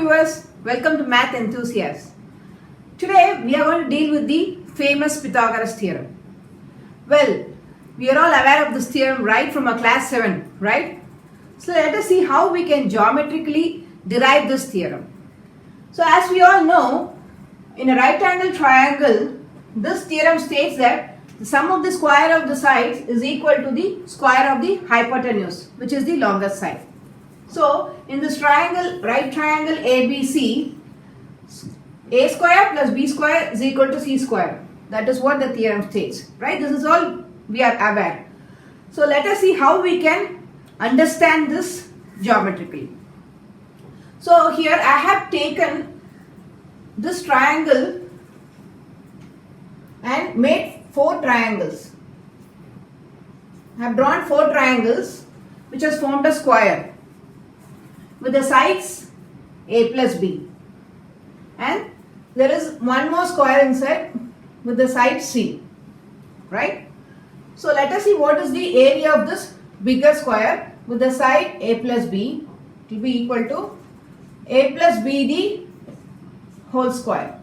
viewers, welcome to Math Enthusiasts. Today we are going to deal with the famous Pythagoras Theorem. Well, we are all aware of this theorem right from our class 7, right? So let us see how we can geometrically derive this theorem. So as we all know, in a right angle triangle, this theorem states that the sum of the square of the sides is equal to the square of the hypotenuse, which is the longest side. So, in this triangle, right triangle ABC, a square plus b square is equal to c square. That is what the theorem states, right? This is all we are aware. So, let us see how we can understand this geometrically. So, here I have taken this triangle and made 4 triangles. I have drawn 4 triangles which has formed a square with the sides a plus b, and there is one more square inside with the side c, right? So let us see what is the area of this bigger square with the side a plus b. It will be equal to a plus b the whole square,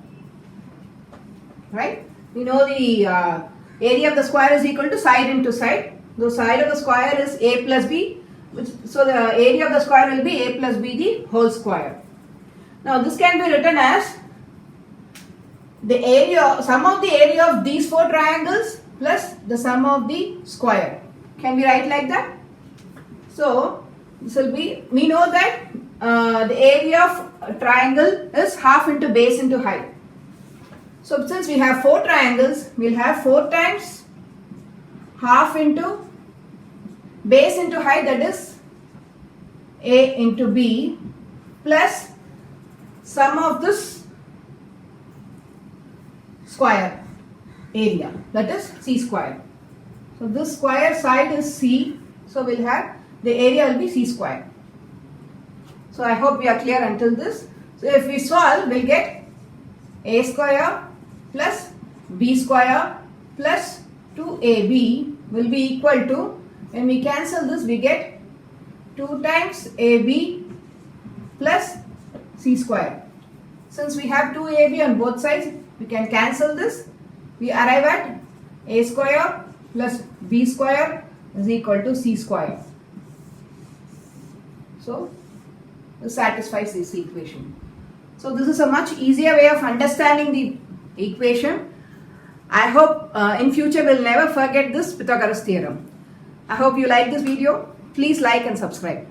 right? We know the area of the square is equal to side into side. The side of the square is a plus b. So the area of the square will be a plus b the whole square. Now this can be written as the area, sum of the area of these 4 triangles plus the sum of the square. Can we write like that? So this will be, we know that the area of a triangle is half into base into height. So since we have 4 triangles, we will have 4 times half into base into height, that is a into b, plus sum of this square area, that is c square. So this square side is c, so we'll have the area will be c square. So I hope we are clear until this. So if we solve, we'll get a square plus b square plus 2ab will be equal to, when we cancel this, we get 2 times AB plus C square. Since we have 2AB on both sides, we can cancel this. We arrive at A square plus B square is equal to C square. So, this satisfies this equation. So, this is a much easier way of understanding the equation. I hope in future we'll never forget this Pythagoras theorem. I hope you like this video. Please like and subscribe.